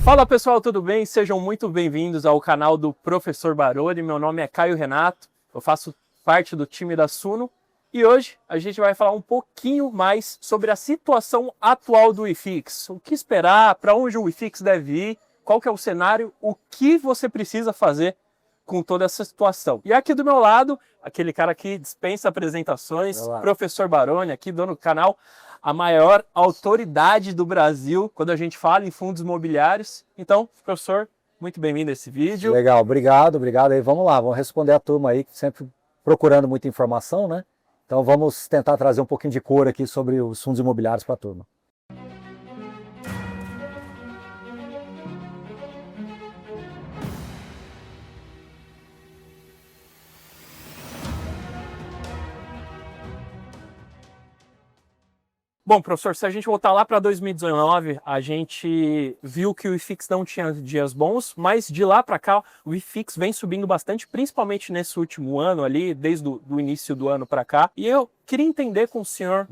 Fala pessoal, tudo bem? Sejam muito bem-vindos ao canal do Professor Baroni. Meu nome é Caio Renato, eu faço parte do time da Suno e hoje a gente vai falar um pouquinho mais sobre a situação atual do iFix. O que esperar, para onde o iFix deve ir, qual que é o cenário, o que você precisa fazer com toda essa situação. E aqui do meu lado, aquele cara que dispensa apresentações, Professor Baroni, aqui dono do canal, a maior autoridade do Brasil quando a gente fala em fundos imobiliários. Então, professor, muito bem-vindo a esse vídeo. Legal, obrigado. Aí vamos lá, vamos responder a turma aí, sempre procurando muita informação, né? Então vamos tentar trazer um pouquinho de cor aqui sobre os fundos imobiliários para a turma. Bom, professor, se a gente voltar lá para 2019, a gente viu que o iFix não tinha dias bons, mas de lá para cá o iFix vem subindo bastante, principalmente nesse último ano ali, desde o início do ano para cá. E eu queria entender com o senhor,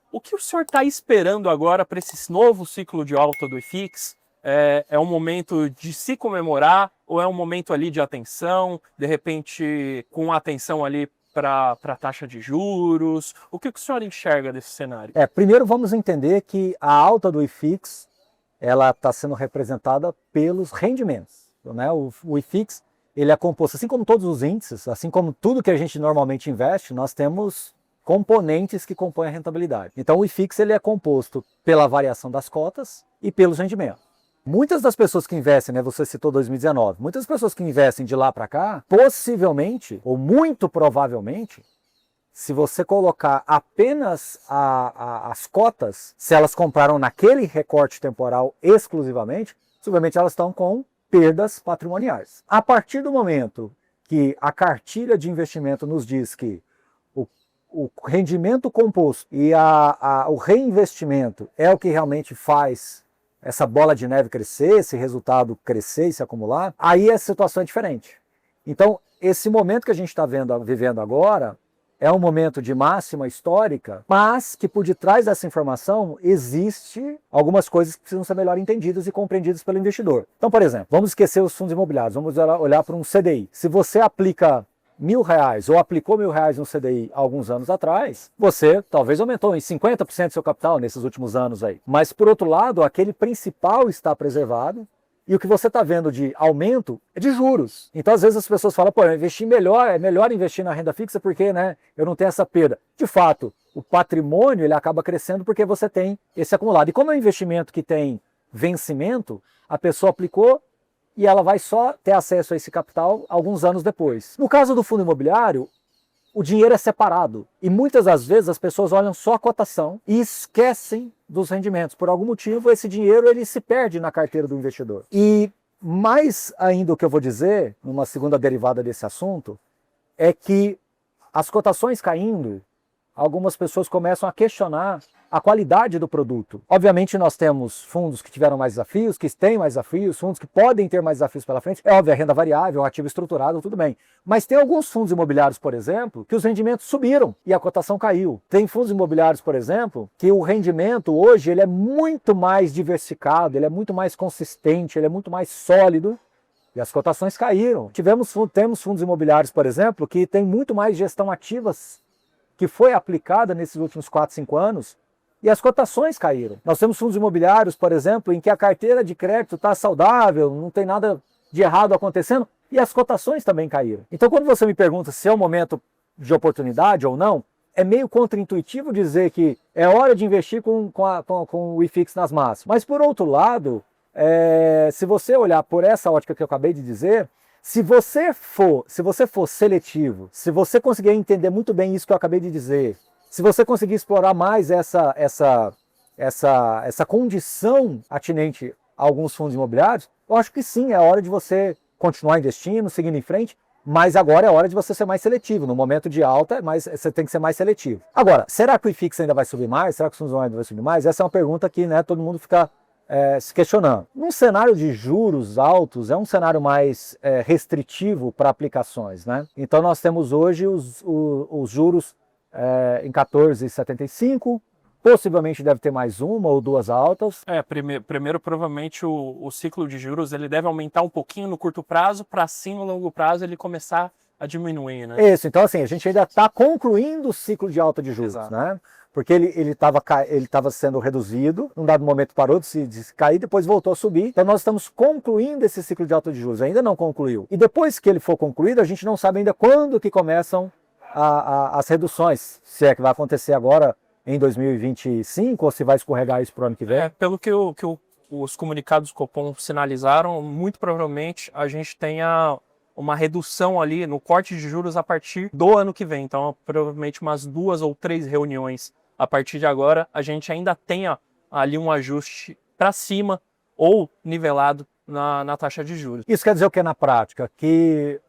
o que o senhor está esperando agora para esse novo ciclo de alta do iFix? É um momento de se comemorar ou é um momento ali de atenção, de repente com atenção ali para a taxa de juros? O que o senhor enxerga desse cenário? Primeiro vamos entender que a alta do iFix ela está sendo representada pelos rendimentos, né? O iFix ele é composto, assim como todos os índices, assim como tudo que a gente normalmente investe, nós temos componentes que compõem a rentabilidade. Então o iFix ele é composto pela variação das cotas e pelos rendimentos. Muitas das pessoas que investem, né, você citou 2019, muitas pessoas que investem de lá para cá, possivelmente, ou muito provavelmente, se você colocar apenas as cotas, se elas compraram naquele recorte temporal exclusivamente, possivelmente elas estão com perdas patrimoniais. A partir do momento que a cartilha de investimento nos diz que o rendimento composto e o reinvestimento é o que realmente faz essa bola de neve crescer, esse resultado crescer e se acumular, aí a situação é diferente. Então, esse momento que a gente está vivendo agora é um momento de máxima histórica, mas que por detrás dessa informação existe algumas coisas que precisam ser melhor entendidas e compreendidas pelo investidor. Então, por exemplo, vamos esquecer os fundos imobiliários, vamos olhar para um CDI. Se você aplica R$1.000 ou aplicou R$1.000 no CDI alguns anos atrás, você talvez aumentou em 50% do seu capital nesses últimos anos aí. Mas por outro lado, aquele principal está preservado e o que você está vendo de aumento é de juros. Então às vezes as pessoas falam, pô, eu investi melhor, é melhor investir na renda fixa porque, né, eu não tenho essa perda. De fato, o patrimônio ele acaba crescendo porque você tem esse acumulado. E como é um investimento que tem vencimento, a pessoa aplicou e ela vai só ter acesso a esse capital alguns anos depois. No caso do fundo imobiliário, o dinheiro é separado. E muitas das vezes as pessoas olham só a cotação e esquecem dos rendimentos. Por algum motivo, esse dinheiro ele se perde na carteira do investidor. E mais ainda o que eu vou dizer, numa segunda derivada desse assunto, é que as cotações caindo, algumas pessoas começam a questionar a qualidade do produto. Obviamente nós temos fundos que tiveram mais desafios, que têm mais desafios, fundos que podem ter mais desafios pela frente. É óbvio, a renda variável, o ativo estruturado, tudo bem. Mas tem alguns fundos imobiliários, por exemplo, que os rendimentos subiram e a cotação caiu. Tem fundos imobiliários, por exemplo, que o rendimento hoje ele é muito mais diversificado, ele é muito mais consistente, ele é muito mais sólido. E as cotações caíram. Temos fundos imobiliários, por exemplo, que tem muito mais gestão ativas que foi aplicada nesses últimos 4, 5 anos, e as cotações caíram. Nós temos fundos imobiliários, por exemplo, em que a carteira de crédito está saudável, não tem nada de errado acontecendo, e as cotações também caíram. Então, quando você me pergunta se é um momento de oportunidade ou não, é meio contraintuitivo dizer que é hora de investir com o iFix nas massas. Mas, por outro lado, se você olhar por essa ótica que eu acabei de dizer, se você for seletivo, se você conseguir entender muito bem isso que eu acabei de dizer, se você conseguir explorar mais essa condição atinente a alguns fundos imobiliários, eu acho que sim, é hora de você continuar investindo, seguindo em frente, mas agora é hora de você ser mais seletivo. No momento de alta, você tem que ser mais seletivo. Agora, será que o iFix ainda vai subir mais? Será que os fundos ainda vai subir mais? Essa é uma pergunta que, né, todo mundo fica se questionando. Num cenário de juros altos, é um cenário mais restritivo para aplicações, né? Então nós temos hoje os juros em 14,75, Possivelmente deve ter mais uma ou duas altas. Primeiro provavelmente o ciclo de juros ele deve aumentar um pouquinho no curto prazo, para assim no longo prazo ele começar a diminuir, né? Isso, então assim, a gente ainda está concluindo o ciclo de alta de juros, Exato. né? Porque ele estava sendo reduzido, num dado momento parou de se cair, depois voltou a subir. Então nós estamos concluindo esse ciclo de alta de juros, ainda não concluiu. E depois que ele for concluído, a gente não sabe ainda quando que começam as reduções, se é que vai acontecer agora em 2025 ou se vai escorregar isso para o ano que vem. Pelo que os comunicados Copom sinalizaram, muito provavelmente a gente tenha uma redução ali no corte de juros a partir do ano que vem. Então, provavelmente umas 2 ou 3 reuniões a partir de agora, a gente ainda tenha ali um ajuste para cima ou nivelado na taxa de juros. Isso quer dizer o que na prática? Que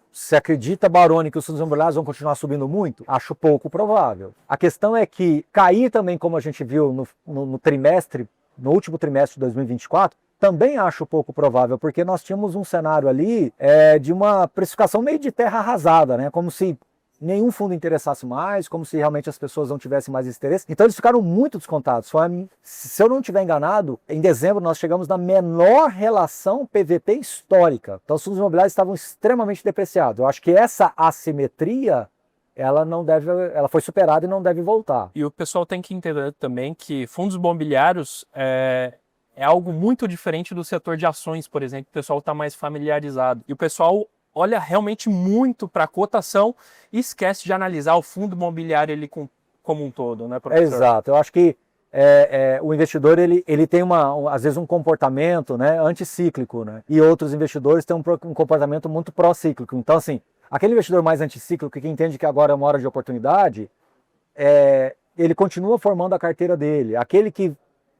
se acredita, Baroni, que os fundos imobiliários vão continuar subindo muito? Acho pouco provável. A questão é que cair também, como a gente viu no trimestre, no último trimestre de 2024, também acho pouco provável, porque nós tínhamos um cenário ali de uma precificação meio de terra arrasada, né? Como se nenhum fundo interessasse mais, como se realmente as pessoas não tivessem mais interesse. Então eles ficaram muito descontados. Se eu não estiver enganado, em dezembro nós chegamos na menor relação PVP histórica. Então os fundos imobiliários estavam extremamente depreciados. Eu acho que essa assimetria ela foi superada e não deve voltar. E o pessoal tem que entender também que fundos imobiliários é algo muito diferente do setor de ações, por exemplo. O pessoal está mais familiarizado. E o pessoal olha realmente muito para a cotação e esquece de analisar o fundo imobiliário ele como um todo, né, professor? Exato. Eu acho que o investidor ele tem às vezes um comportamento, né, anticíclico, né? E outros investidores têm um comportamento muito pró-cíclico. Então, assim, aquele investidor mais anticíclico que entende que agora é uma hora de oportunidade, ele continua formando a carteira dele. Aquele que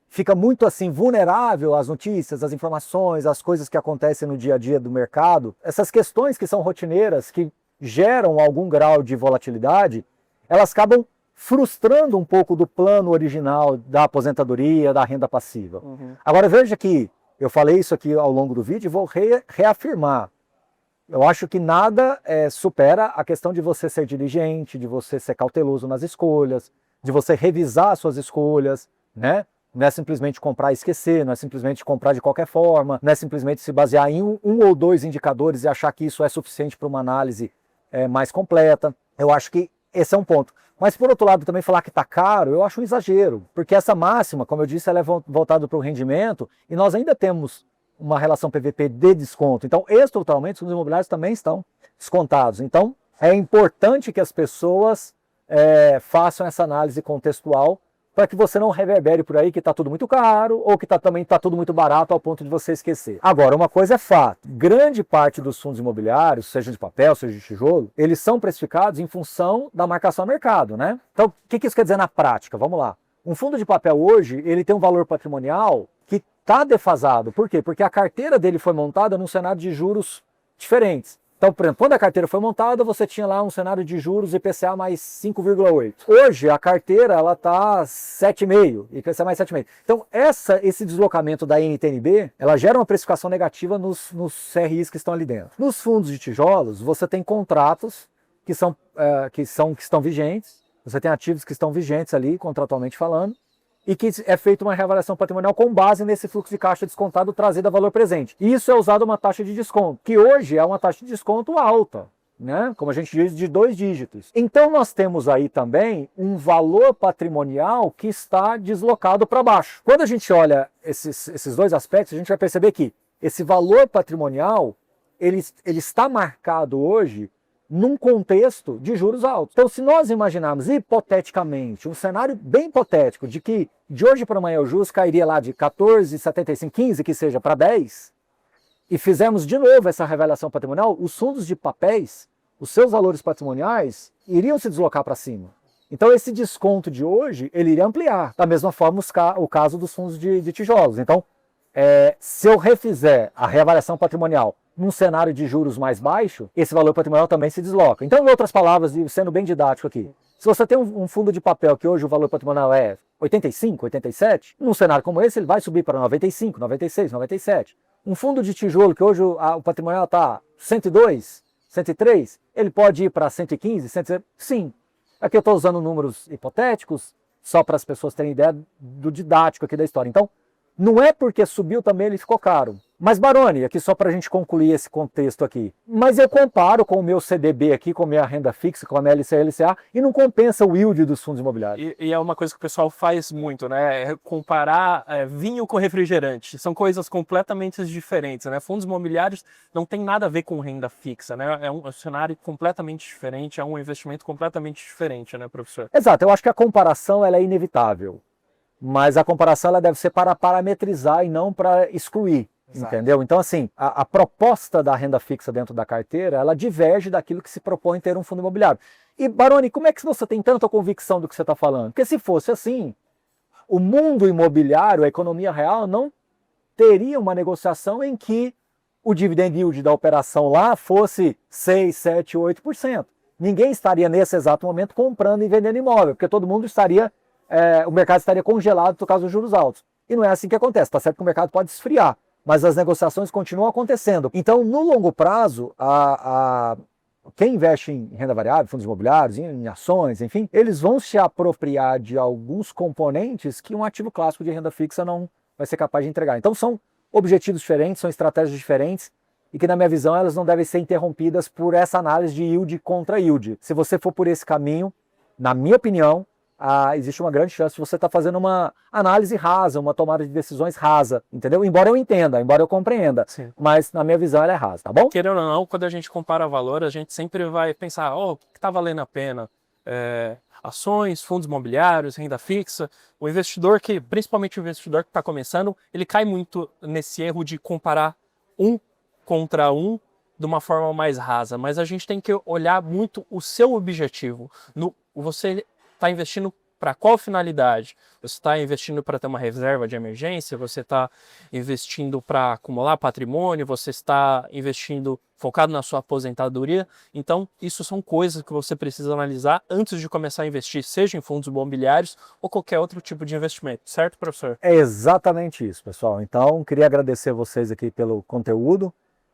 fica muito assim vulnerável às notícias, às informações, às coisas que acontecem no dia a dia do mercado, essas questões que são rotineiras, que geram algum grau de volatilidade, elas acabam frustrando um pouco do plano original da aposentadoria, da renda passiva. Uhum. Agora veja que eu falei isso aqui ao longo do vídeo e vou reafirmar. Eu acho que nada supera a questão de você ser diligente, de você ser cauteloso nas escolhas, de você revisar as suas escolhas, né? Não é simplesmente comprar e esquecer, não é simplesmente comprar de qualquer forma, não é simplesmente se basear em um ou dois indicadores e achar que isso é suficiente para uma análise mais completa. Eu acho que esse é um ponto. Mas, por outro lado, também falar que está caro, eu acho um exagero, porque essa máxima, como eu disse, ela é voltada para o rendimento e nós ainda temos uma relação PVP de desconto. Então, estruturalmente, os fundos imobiliários também estão descontados. Então, é importante que as pessoas façam essa análise contextual para que você não reverbere por aí que está tudo muito caro ou que também está tudo muito barato ao ponto de você esquecer. Agora, uma coisa é fato, grande parte dos fundos imobiliários, seja de papel, seja de tijolo, eles são precificados em função da marcação a mercado, né? Então, o que isso quer dizer na prática? Vamos lá. Um fundo de papel hoje, ele tem um valor patrimonial que está defasado. Por quê? Porque a carteira dele foi montada num cenário de juros diferentes. Então, por exemplo, quando a carteira foi montada, você tinha lá um cenário de juros IPCA mais 5,8. Hoje, a carteira está 7,5, IPCA mais 7,5. Então, esse deslocamento da NTNB, ela gera uma precificação negativa nos CRIs que estão ali dentro. Nos fundos de tijolos, você tem contratos que estão vigentes, você tem ativos que estão vigentes ali, contratualmente falando, e que é feita uma reavaliação patrimonial com base nesse fluxo de caixa descontado trazido a valor presente. E isso é usado uma taxa de desconto, que hoje é uma taxa de desconto alta, né? Como a gente diz, de 2 dígitos. Então nós temos aí também um valor patrimonial que está deslocado para baixo. Quando a gente olha esses dois aspectos, a gente vai perceber que esse valor patrimonial ele está marcado hoje num contexto de juros altos. Então, se nós imaginarmos hipoteticamente, um cenário bem hipotético de que de hoje para amanhã o juros cairia lá de 14,75, 15 que seja para 10, e fizermos de novo essa revelação patrimonial, os fundos de papéis, os seus valores patrimoniais, iriam se deslocar para cima. Então esse desconto de hoje, ele iria ampliar. Da mesma forma o caso dos fundos de tijolos. Então, se eu refizer a reavaliação patrimonial num cenário de juros mais baixo, esse valor patrimonial também se desloca. Então, em outras palavras, sendo bem didático aqui, se você tem um fundo de papel que hoje o valor patrimonial é 85, 87, num cenário como esse ele vai subir para 95, 96, 97. Um fundo de tijolo que hoje o patrimonial está 102, 103, ele pode ir para 115, 110. Sim, aqui eu estou usando números hipotéticos, só para as pessoas terem ideia do didático aqui da história. Então, não é porque subiu também ele ficou caro. Mas, Baroni, aqui só para a gente concluir esse contexto aqui, mas eu comparo com o meu CDB aqui, com a minha renda fixa, com a minha LCA, e não compensa o yield dos fundos imobiliários. E é uma coisa que o pessoal faz muito, né? É comparar vinho com refrigerante. São coisas completamente diferentes, né? Fundos imobiliários não tem nada a ver com renda fixa, né? É um cenário completamente diferente, é um investimento completamente diferente, né, professor? Exato, eu acho que a comparação ela é inevitável, mas a comparação ela deve ser para parametrizar e não para excluir. Exato. Entendeu? Então, assim, a proposta da renda fixa dentro da carteira, ela diverge daquilo que se propõe ter um fundo imobiliário. E, Baroni, como é que você tem tanta convicção do que você está falando? Porque se fosse assim, o mundo imobiliário, a economia real, não teria uma negociação em que o dividend yield da operação lá fosse 6, 7, 8%. Ninguém estaria nesse exato momento comprando e vendendo imóvel, porque todo mundo estaria, o mercado estaria congelado por causa dos juros altos. E não é assim que acontece, tá certo que o mercado pode esfriar, mas as negociações continuam acontecendo. Então, no longo prazo, quem investe em renda variável, fundos imobiliários, em ações, enfim, eles vão se apropriar de alguns componentes que um ativo clássico de renda fixa não vai ser capaz de entregar. Então, são objetivos diferentes, são estratégias diferentes, e que, na minha visão, elas não devem ser interrompidas por essa análise de yield contra yield. Se você for por esse caminho, na minha opinião, existe uma grande chance de você estar fazendo uma análise rasa, uma tomada de decisões rasa, entendeu? Embora eu entenda, embora eu compreenda, sim, mas na minha visão ela é rasa, tá bom? Querendo ou não, quando a gente compara valor, a gente sempre vai pensar, o que está valendo a pena? Ações, fundos imobiliários, renda fixa. O investidor principalmente o investidor que está começando, ele cai muito nesse erro de comparar um contra um de uma forma mais rasa, mas a gente tem que olhar muito o seu objetivo. Você está investindo para qual finalidade? Você está investindo para ter uma reserva de emergência? Você está investindo para acumular patrimônio? Você está investindo focado na sua aposentadoria? Então, isso são coisas que você precisa analisar antes de começar a investir, seja em fundos imobiliários ou qualquer outro tipo de investimento, certo, professor? É exatamente isso, pessoal. Então, queria agradecer vocês aqui pelo conteúdo.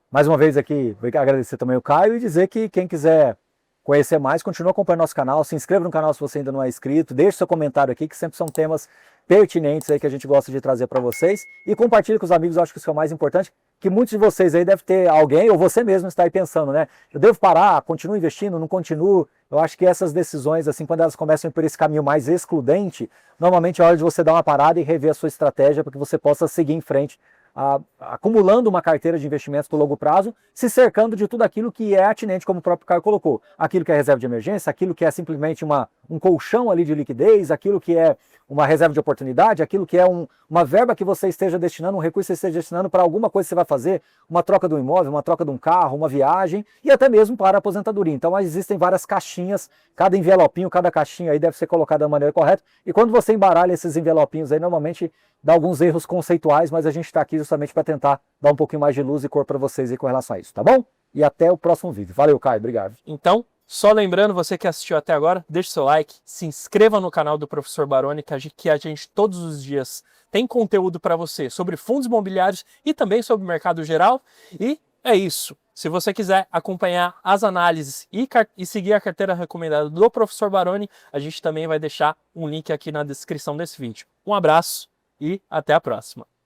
Mais uma vez aqui, agradecer também o Caio e dizer que quem quiser conhecer mais, continua acompanhando nosso canal, se inscreva no canal se você ainda não é inscrito, deixe seu comentário aqui, que sempre são temas pertinentes aí que a gente gosta de trazer para vocês, e compartilhe com os amigos, eu acho que isso é o mais importante, que muitos de vocês aí devem ter alguém, ou você mesmo está aí pensando, né, eu devo parar, continuo investindo, não continuo. Eu acho que essas decisões, assim, quando elas começam por esse caminho mais excludente, normalmente é hora de você dar uma parada e rever a sua estratégia para que você possa seguir em frente, acumulando uma carteira de investimentos do longo prazo, se cercando de tudo aquilo que é atinente, como o próprio Caio colocou. Aquilo que é reserva de emergência, aquilo que é simplesmente um colchão ali de liquidez, aquilo que é uma reserva de oportunidade, aquilo que é uma verba que você esteja destinando, um recurso que você esteja destinando para alguma coisa que você vai fazer, uma troca de um imóvel, uma troca de um carro, uma viagem, e até mesmo para a aposentadoria. Então existem várias caixinhas, cada envelopinho, cada caixinha aí deve ser colocada da maneira correta, e quando você embaralha esses envelopinhos aí, normalmente dá alguns erros conceituais, mas a gente está aqui justamente para tentar dar um pouquinho mais de luz e cor para vocês aí com relação a isso, tá bom? E até o próximo vídeo. Valeu, Caio, obrigado. Então, só lembrando, você que assistiu até agora, deixe seu like, se inscreva no canal do Professor Baroni, que a gente todos os dias tem conteúdo para você sobre fundos imobiliários e também sobre o mercado geral. E é isso. Se você quiser acompanhar as análises e seguir a carteira recomendada do Professor Baroni, a gente também vai deixar um link aqui na descrição desse vídeo. Um abraço e até a próxima.